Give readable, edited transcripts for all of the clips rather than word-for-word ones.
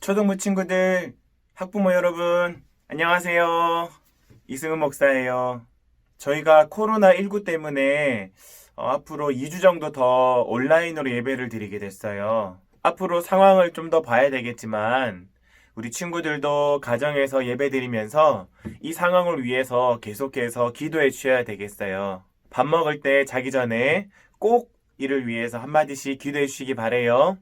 초등부 친구들, 학부모 여러분, 안녕하세요. 이승은 목사예요. 저희가 코로나19 때문에 앞으로 2주 정도 더 온라인으로 예배를 드리게 됐어요. 앞으로 상황을 좀 더 봐야 되겠지만 우리 친구들도 가정에서 예배 드리면서 이 상황을 위해서 계속해서 기도해 주셔야 되겠어요. 밥 먹을 때 자기 전에 꼭 이를 위해서 한마디씩 기도해 주시기 바래요.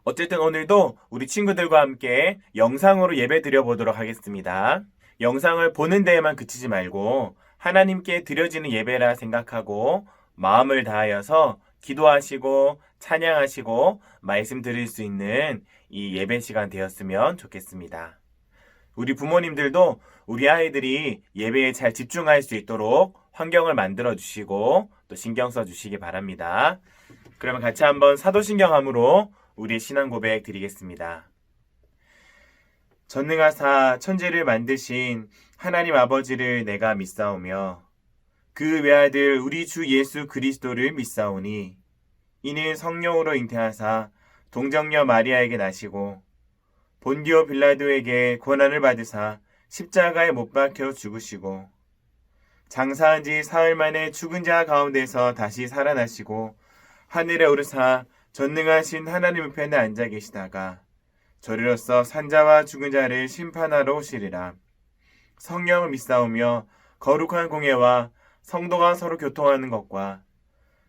어쨌든 오늘도 우리 친구들과 함께 영상으로 예배 드려보도록 하겠습니다. 영상을 보는 데에만 그치지 말고 하나님께 드려지는 예배라 생각하고 마음을 다하여서 기도하시고 찬양하시고 말씀 드릴 수 있는 이 예배 시간 되었으면 좋겠습니다. 우리 부모님들도 우리 아이들이 예배에 잘 집중할 수 있도록 환경을 만들어 주시고 또 신경 써 주시기 바랍니다. 그러면 같이 한번 사도신경함으로 우리의 신앙 고백 드리겠습니다. 전능하사 천지를 만드신 하나님 아버지를 내가 믿사오며 그 외아들 우리 주 예수 그리스도를 믿사오니 이는 성령으로 잉태하사 동정녀 마리아에게 나시고 본디오 빌라도에게 고난을 받으사 십자가에 못 박혀 죽으시고 장사한 지 사흘 만에 죽은 자 가운데서 다시 살아나시고 하늘에 오르사 전능하신 하나님 우편에 앉아 계시다가 저리로서 산자와 죽은 자를 심판하러 오시리라. 성령을 믿사오며 거룩한 공예와 성도가 서로 교통하는 것과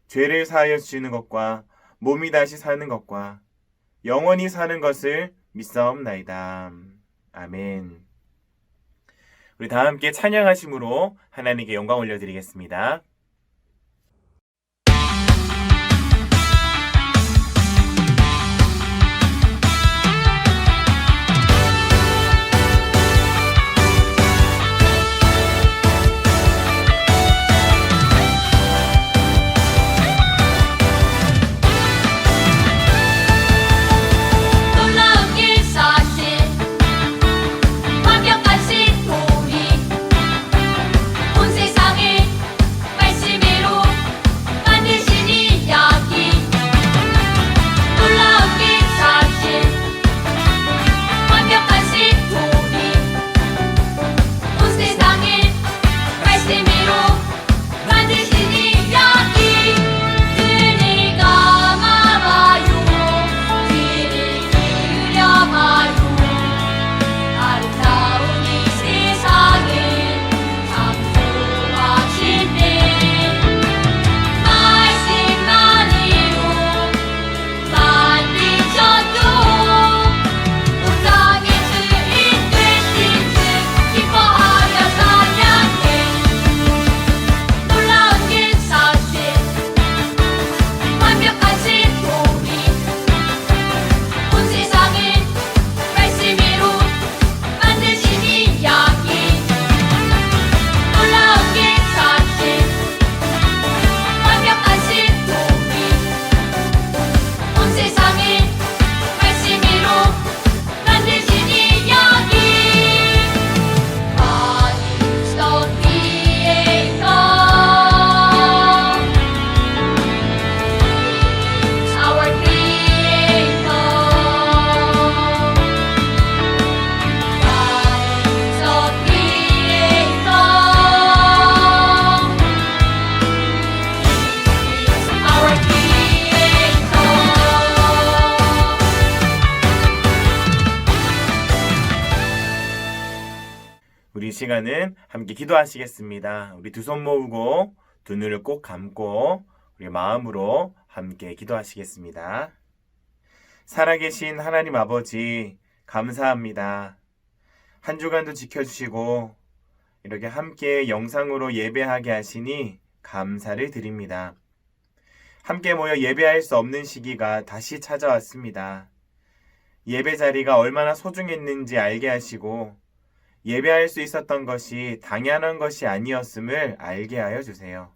죄를 사하여 주시는 것과 몸이 다시 사는 것과 영원히 사는 것을 믿사옵나이다. 아멘. 우리 다 함께 찬양하심으로 하나님께 영광 올려드리겠습니다. 우리 시간은 함께 기도하시겠습니다. 우리 두 손 모으고 두 눈을 꼭 감고 우리 마음으로 함께 기도하시겠습니다. 살아계신 하나님 아버지 감사합니다. 한 주간도 지켜주시고 이렇게 함께 영상으로 예배하게 하시니 감사를 드립니다. 함께 모여 예배할 수 없는 시기가 다시 찾아왔습니다. 예배 자리가 얼마나 소중했는지 알게 하시고 예배할 수 있었던 것이 당연한 것이 아니었음을 알게 하여 주세요.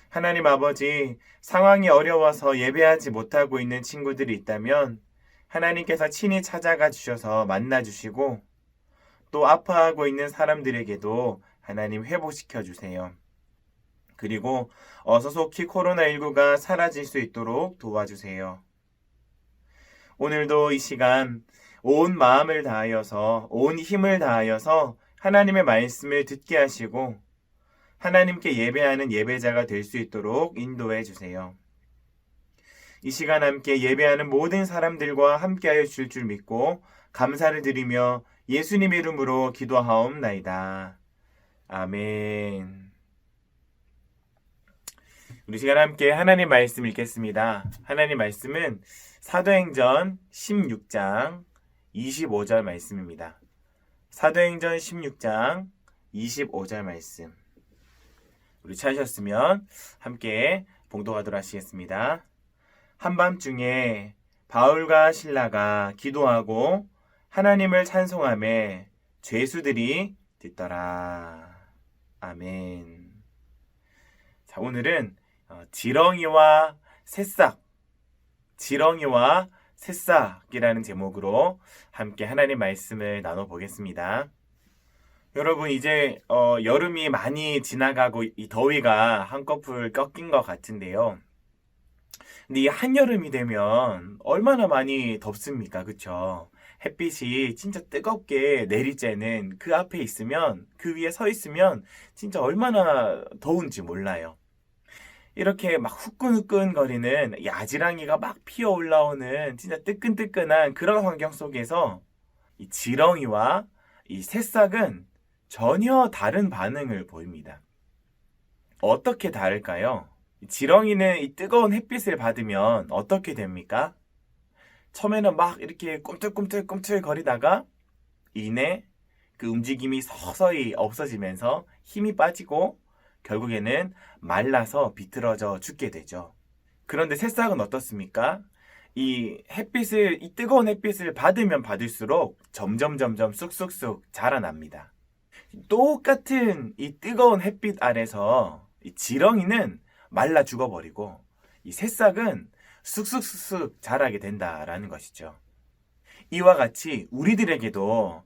하나님 아버지, 상황이 어려워서 예배하지 못하고 있는 친구들이 있다면 하나님께서 친히 찾아가 주셔서 만나 주시고 또 아파하고 있는 사람들에게도 하나님 회복시켜 주세요. 그리고 어서 속히 코로나19가 사라질 수 있도록 도와주세요. 오늘도 이 시간 온 마음을 다하여서, 온 힘을 다하여서 하나님의 말씀을 듣게 하시고 하나님께 예배하는 예배자가 될 수 있도록 인도해 주세요. 이 시간 함께 예배하는 모든 사람들과 함께하여 주실 줄 믿고 감사를 드리며 예수님의 이름으로 기도하옵나이다. 아멘. 우리 시간 함께 하나님 말씀 읽겠습니다. 하나님 말씀은 사도행전 16장 25절 말씀입니다. 사도행전 16장 25절 말씀. 우리 찾으셨으면 함께 봉독하도록 하시겠습니다. 한밤중에 바울과 실라가 기도하고 하나님을 찬송하며 죄수들이 듣더라. 아멘. 자, 오늘은 지렁이와 새싹이라는 제목으로 함께 하나님 말씀을 나눠보겠습니다. 여러분, 이제 여름이 많이 지나가고 이 더위가 한꺼풀 꺾인 것 같은데요. 근데 이 한여름이 되면 얼마나 많이 덥습니까? 그쵸? 햇빛이 진짜 뜨겁게 내릴 때는 그 앞에 있으면, 그 위에 서 있으면 진짜 얼마나 더운지 몰라요. 이렇게 막 후끈후끈거리는 야지랑이가 막 피어 올라오는 진짜 뜨끈뜨끈한 그런 환경 속에서 이 지렁이와 이 새싹은 전혀 다른 반응을 보입니다. 어떻게 다를까요? 지렁이는 이 뜨거운 햇빛을 받으면 어떻게 됩니까? 처음에는 막 이렇게 꿈틀꿈틀 거리다가 이내 그 움직임이 서서히 없어지면서 힘이 빠지고 결국에는 말라서 비틀어져 죽게 되죠. 그런데 새싹은 어떻습니까? 이 뜨거운 햇빛을 받으면 받을수록 점점 쑥쑥쑥 자라납니다. 똑같은 이 뜨거운 햇빛 아래서 이 지렁이는 말라 죽어버리고 이 새싹은 쑥쑥쑥 자라게 된다라는 것이죠. 이와 같이 우리들에게도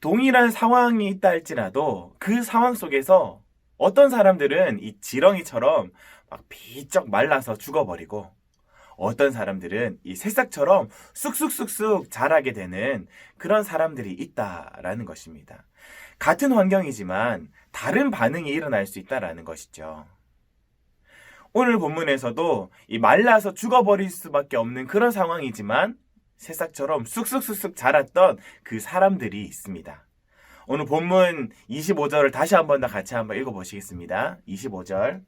동일한 상황이 있다 할지라도 그 상황 속에서 어떤 사람들은 이 지렁이처럼 막 비쩍 말라서 죽어버리고 어떤 사람들은 이 새싹처럼 쑥쑥쑥쑥 자라게 되는 그런 사람들이 있다라는 것입니다. 같은 환경이지만 다른 반응이 일어날 수 있다라는 것이죠. 오늘 본문에서도 이 말라서 죽어버릴 수밖에 없는 그런 상황이지만 새싹처럼 쑥쑥쑥쑥 자랐던 그 사람들이 있습니다. 오늘 본문 25절을 다시 한번 더 같이 한번 읽어보시겠습니다. 25절.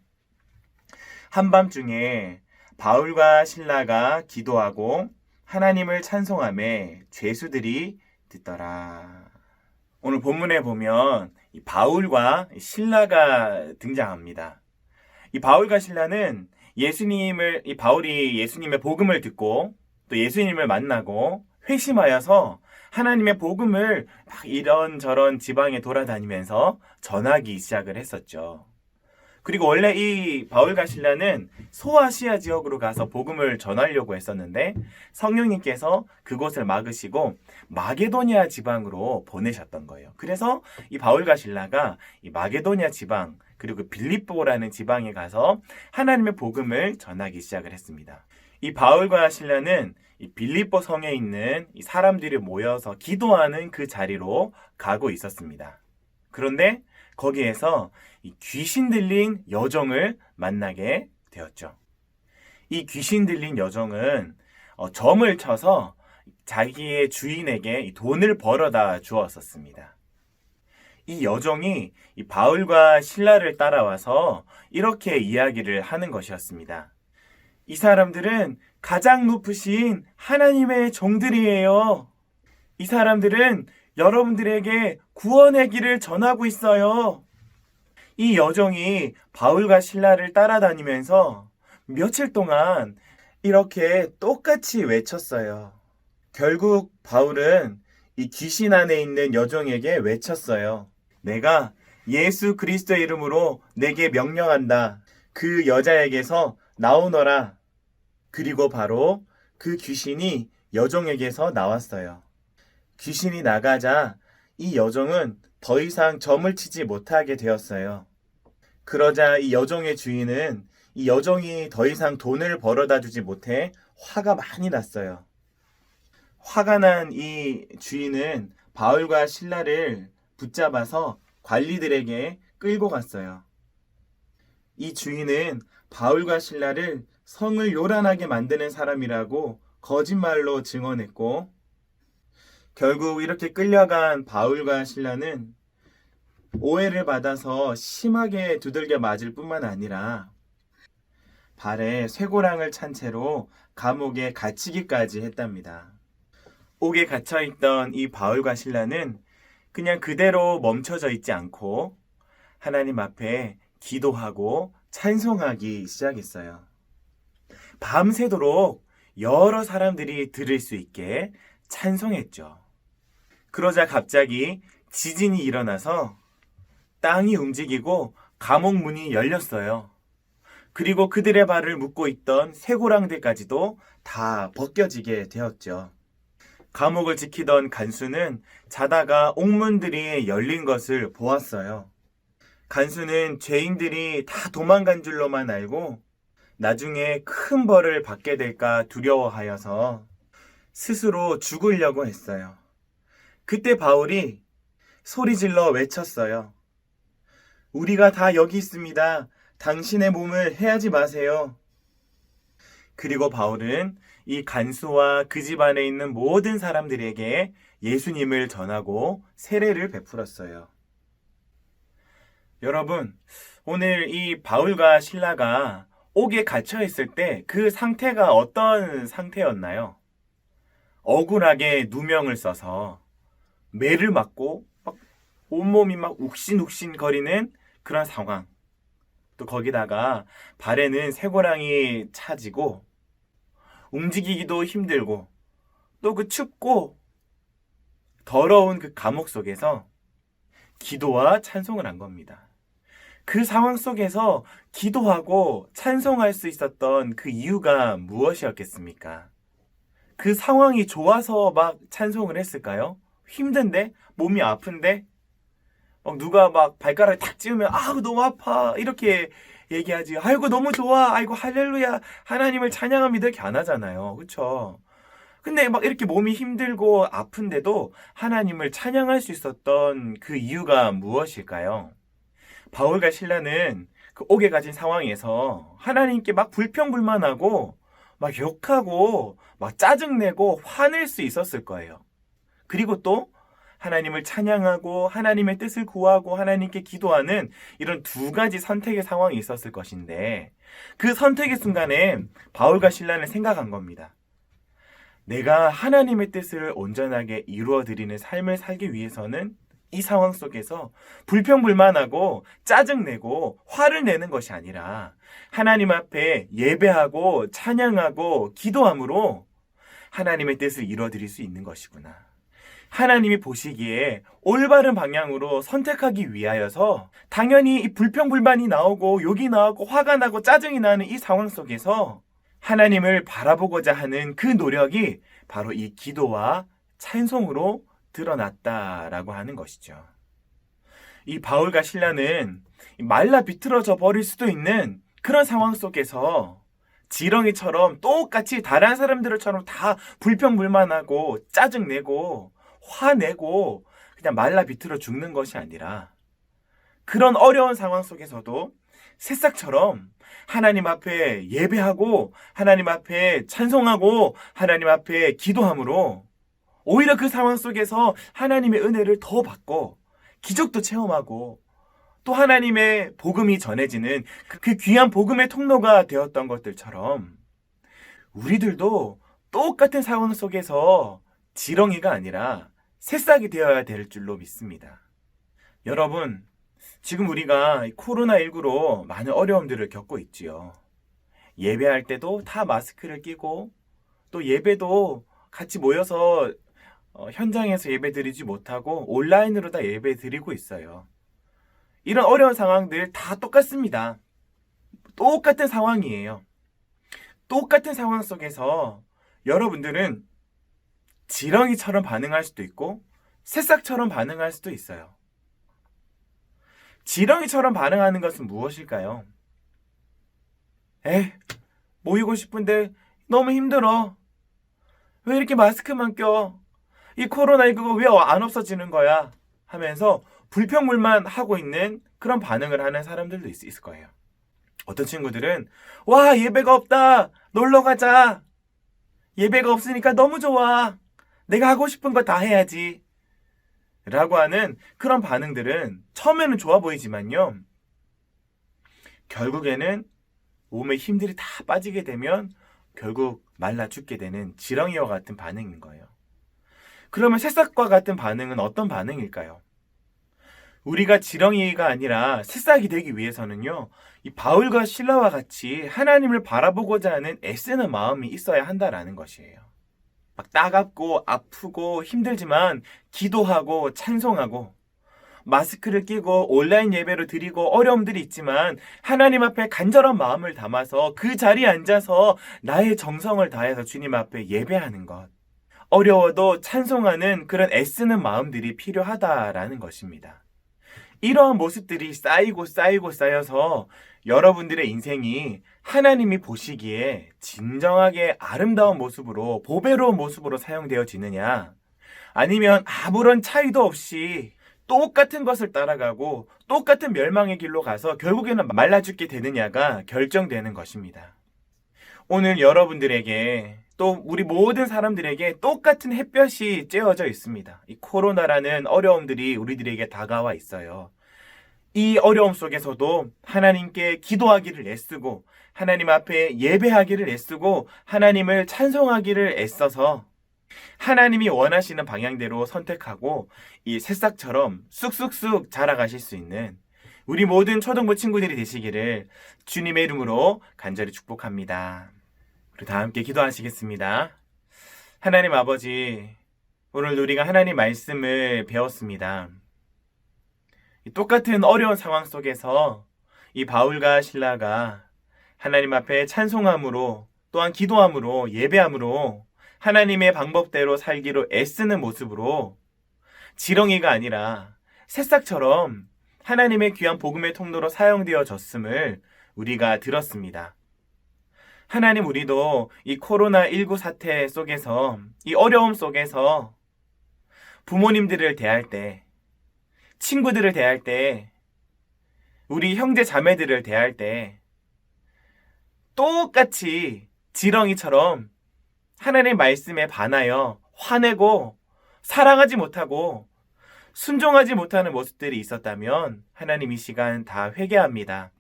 한밤중에 바울과 실라가 기도하고 하나님을 찬송하며 죄수들이 듣더라. 오늘 본문에 보면 이 바울과 실라가 등장합니다. 이 바울과 실라는 바울이 예수님의 복음을 듣고 또 예수님을 만나고 회심하여서 하나님의 복음을 막 이런저런 지방에 돌아다니면서 전하기 시작을 했었죠. 그리고 원래 이 바울과 실라는 소아시아 지역으로 가서 복음을 전하려고 했었는데 성령님께서 그곳을 막으시고 마게도니아 지방으로 보내셨던 거예요. 그래서 이 바울과 실라가 이 마게도니아 지방 그리고 빌립보라는 지방에 가서 하나님의 복음을 전하기 시작을 했습니다. 이 바울과 실라는 이 빌립보 성에 있는 이 사람들이 모여서 기도하는 그 자리로 가고 있었습니다. 그런데 거기에서 이 귀신 들린 여종을 만나게 되었죠. 이 귀신 들린 여종은 점을 쳐서 자기의 주인에게 돈을 벌어다 주었었습니다. 이 여종이 이 바울과 실라를 따라와서 이렇게 이야기를 하는 것이었습니다. 이 사람들은 가장 높으신 하나님의 종들이에요. 이 사람들은 여러분들에게 구원의 길을 전하고 있어요. 이 여종이 바울과 실라를 따라다니면서 며칠 동안 이렇게 똑같이 외쳤어요. 결국 바울은 이 귀신 안에 있는 여종에게 외쳤어요. 내가 예수 그리스도의 이름으로 내게 명령한다. 그 여자에게서 나오너라. 그리고 바로 그 귀신이 여종에게서 나왔어요. 귀신이 나가자 이 여종은 더 이상 점을 치지 못하게 되었어요. 그러자 이 여종의 주인은 이 여종이 더 이상 돈을 벌어다 주지 못해 화가 많이 났어요. 화가 난 이 주인은 바울과 실라를 붙잡아서 관리들에게 끌고 갔어요. 이 주인은 바울과 실라를 성을 요란하게 만드는 사람이라고 거짓말로 증언했고, 결국 이렇게 끌려간 바울과 실라는 오해를 받아서 심하게 두들겨 맞을 뿐만 아니라 발에 쇠고랑을 찬 채로 감옥에 갇히기까지 했답니다. 옥에 갇혀있던 이 바울과 실라는 그냥 그대로 멈춰져 있지 않고 하나님 앞에 기도하고 찬송하기 시작했어요. 밤새도록 여러 사람들이 들을 수 있게 찬송했죠. 그러자 갑자기 지진이 일어나서 땅이 움직이고 감옥 문이 열렸어요. 그리고 그들의 발을 묶고 있던 쇠고랑들까지도 다 벗겨지게 되었죠. 감옥을 지키던 간수는 자다가 옥문들이 열린 것을 보았어요. 간수는 죄인들이 다 도망간 줄로만 알고 나중에 큰 벌을 받게 될까 두려워하여서 스스로 죽으려고 했어요. 그때 바울이 소리질러 외쳤어요. 우리가 다 여기 있습니다. 당신의 몸을 해하지 마세요. 그리고 바울은 이 간수와 그 집안에 있는 모든 사람들에게 예수님을 전하고 세례를 베풀었어요. 여러분, 오늘 이 바울과 실라가 옥에 갇혀 있을 때 그 상태가 어떤 상태였나요? 억울하게 누명을 써서 매를 맞고 막 온몸이 막 욱신욱신 거리는 그런 상황. 또 거기다가 발에는 쇠고랑이 차지고 움직이기도 힘들고 또 그 춥고 더러운 그 감옥 속에서 기도와 찬송을 한 겁니다. 그 상황 속에서 기도하고 찬송할 수 있었던 그 이유가 무엇이었겠습니까? 그 상황이 좋아서 막 찬송을 했을까요? 힘든데? 몸이 아픈데? 누가 막 발가락을 탁 찌우면 아우 너무 아파 이렇게 얘기하지. 아이고 너무 좋아. 아이고 할렐루야. 하나님을 찬양합니다. 이렇게 안 하잖아요. 그렇죠? 근데 막 이렇게 몸이 힘들고 아픈데도 하나님을 찬양할 수 있었던 그 이유가 무엇일까요? 바울과 실라는 그 옥에 갇힌 상황에서 하나님께 막 불평불만하고 막 욕하고 막 짜증내고 화낼 수 있었을 거예요. 그리고 또 하나님을 찬양하고 하나님의 뜻을 구하고 하나님께 기도하는 이런 두 가지 선택의 상황이 있었을 것인데 그 선택의 순간에 바울과 실라는 생각한 겁니다. 내가 하나님의 뜻을 온전하게 이루어드리는 삶을 살기 위해서는 이 상황 속에서 불평불만하고 짜증내고 화를 내는 것이 아니라 하나님 앞에 예배하고 찬양하고 기도함으로 하나님의 뜻을 이루어드릴 수 있는 것이구나. 하나님이 보시기에 올바른 방향으로 선택하기 위하여서 당연히 이 불평불만이 나오고 욕이 나오고 화가 나고 짜증이 나는 이 상황 속에서 하나님을 바라보고자 하는 그 노력이 바로 이 기도와 찬송으로 드러났다라고 하는 것이죠. 이 바울과 실라는 말라 비틀어져 버릴 수도 있는 그런 상황 속에서 지렁이처럼 똑같이 다른 사람들처럼 다 불평불만하고 짜증내고 화내고 그냥 말라 비틀어 죽는 것이 아니라 그런 어려운 상황 속에서도 새싹처럼 하나님 앞에 예배하고 하나님 앞에 찬송하고 하나님 앞에 기도함으로 오히려 그 상황 속에서 하나님의 은혜를 더 받고 기적도 체험하고 또 하나님의 복음이 전해지는 그 귀한 복음의 통로가 되었던 것들처럼 우리들도 똑같은 상황 속에서 지렁이가 아니라 새싹이 되어야 될 줄로 믿습니다. 여러분, 지금 우리가 코로나19로 많은 어려움들을 겪고 있지요. 예배할 때도 다 마스크를 끼고 또 예배도 같이 모여서 현장에서 예배 드리지 못하고 온라인으로 다 예배 드리고 있어요. 이런 어려운 상황들 다 똑같습니다. 똑같은 상황이에요. 똑같은 상황 속에서 여러분들은 지렁이처럼 반응할 수도 있고 새싹처럼 반응할 수도 있어요. 지렁이처럼 반응하는 것은 무엇일까요? 모이고 싶은데 너무 힘들어. 왜 이렇게 마스크만 껴? 이 코로나19가 왜 안 없어지는 거야? 하면서 불평불만 하고 있는 그런 반응을 하는 사람들도 있을 거예요. 어떤 친구들은 와, 예배가 없다. 놀러 가자. 예배가 없으니까 너무 좋아. 내가 하고 싶은 거 다 해야지. 라고 하는 그런 반응들은 처음에는 좋아 보이지만요. 결국에는 몸에 힘들이 다 빠지게 되면 결국 말라 죽게 되는 지렁이와 같은 반응인 거예요. 그러면 새싹과 같은 반응은 어떤 반응일까요? 우리가 지렁이가 아니라 새싹이 되기 위해서는요, 이 바울과 실라와 같이 하나님을 바라보고자 하는 애쓰는 마음이 있어야 한다라는 것이에요. 막 따갑고 아프고 힘들지만 기도하고 찬송하고 마스크를 끼고 온라인 예배를 드리고 어려움들이 있지만 하나님 앞에 간절한 마음을 담아서 그 자리에 앉아서 나의 정성을 다해서 주님 앞에 예배하는 것. 어려워도 찬송하는 그런 애쓰는 마음들이 필요하다라는 것입니다. 이러한 모습들이 쌓이고 쌓여서 여러분들의 인생이 하나님이 보시기에 진정하게 아름다운 모습으로 보배로운 모습으로 사용되어지느냐, 아니면 아무런 차이도 없이 똑같은 것을 따라가고 똑같은 멸망의 길로 가서 결국에는 말라 죽게 되느냐가 결정되는 것입니다. 오늘 여러분들에게 또 우리 모든 사람들에게 똑같은 햇볕이 쬐어져 있습니다. 이 코로나라는 어려움들이 우리들에게 다가와 있어요. 이 어려움 속에서도 하나님께 기도하기를 애쓰고 하나님 앞에 예배하기를 애쓰고 하나님을 찬송하기를 애써서 하나님이 원하시는 방향대로 선택하고 이 새싹처럼 쑥쑥쑥 자라가실 수 있는 우리 모든 초등부 친구들이 되시기를 주님의 이름으로 간절히 축복합니다. 우리 다 함께 기도하시겠습니다. 하나님 아버지, 오늘 우리가 하나님 말씀을 배웠습니다. 똑같은 어려운 상황 속에서 이 바울과 실라가 하나님 앞에 찬송함으로 또한 기도함으로 예배함으로 하나님의 방법대로 살기로 애쓰는 모습으로 지렁이가 아니라 새싹처럼 하나님의 귀한 복음의 통로로 사용되어졌음을 우리가 들었습니다. 하나님, 우리도 이 코로나19 사태 속에서 이 어려움 속에서 부모님들을 대할 때, 친구들을 대할 때, 우리 형제 자매들을 대할 때 똑같이 지렁이처럼 하나님의 말씀에 반하여 화내고 사랑하지 못하고 순종하지 못하는 모습들이 있었다면 하나님 이 시간 다 회개합니다.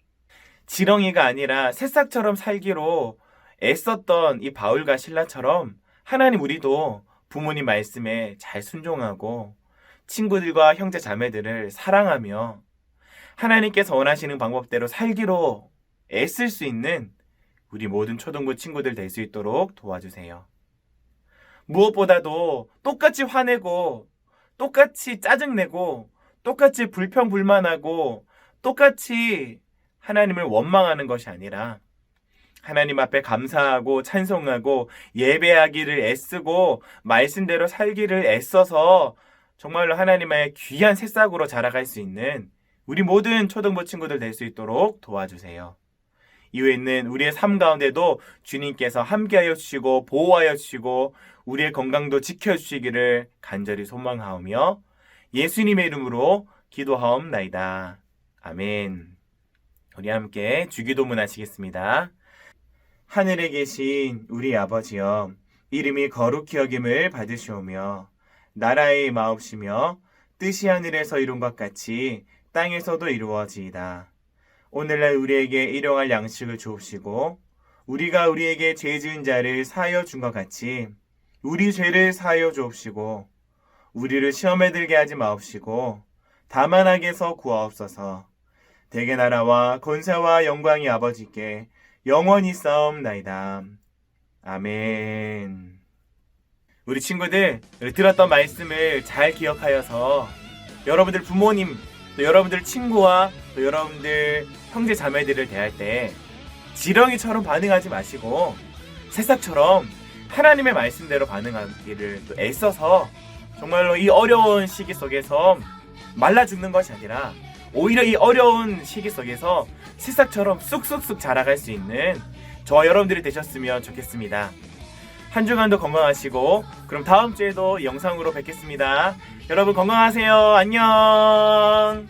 지렁이가 아니라 새싹처럼 살기로 애썼던 이 바울과 실라처럼 하나님, 우리도 부모님 말씀에 잘 순종하고 친구들과 형제 자매들을 사랑하며 하나님께서 원하시는 방법대로 살기로 애쓸 수 있는 우리 모든 초등부 친구들 될 수 있도록 도와주세요. 무엇보다도 똑같이 화내고 똑같이 짜증내고 똑같이 불평불만하고 똑같이 하나님을 원망하는 것이 아니라 하나님 앞에 감사하고 찬송하고 예배하기를 애쓰고 말씀대로 살기를 애써서 정말로 하나님의 귀한 새싹으로 자라갈 수 있는 우리 모든 초등부 친구들 될 수 있도록 도와주세요. 이후에 있는 우리의 삶 가운데도 주님께서 함께하여 주시고 보호하여 주시고 우리의 건강도 지켜주시기를 간절히 소망하오며 예수님의 이름으로 기도하옵나이다. 아멘. 우리 함께 주기도문 하시겠습니다. 하늘에 계신 우리 아버지여, 이름이 거룩히 여김을 받으시오며 나라의 마옵시며 뜻이 하늘에서 이룬 것 같이 땅에서도 이루어지이다. 오늘날 우리에게 일용할 양식을 주옵시고 우리가 우리에게 죄 지은 자를 사하여 준 것 같이 우리 죄를 사하여 주옵시고 우리를 시험에 들게 하지 마옵시고 다만 악에서 구하옵소서. 대개 나라와 권세와 영광이 아버지께 영원히 싸움나이다. 아멘. 우리 친구들, 들었던 말씀을 잘 기억하여서 여러분들 부모님, 또 여러분들 친구와 또 여러분들 형제 자매들을 대할 때 지렁이처럼 반응하지 마시고 새싹처럼 하나님의 말씀대로 반응하기를 또 애써서 정말로 이 어려운 시기 속에서 말라 죽는 것이 아니라 오히려 이 어려운 시기 속에서 새싹처럼 쑥쑥쑥 자라갈 수 있는 저와 여러분들이 되셨으면 좋겠습니다. 한 주간도 건강하시고 그럼 다음 주에도 영상으로 뵙겠습니다. 여러분 건강하세요. 안녕.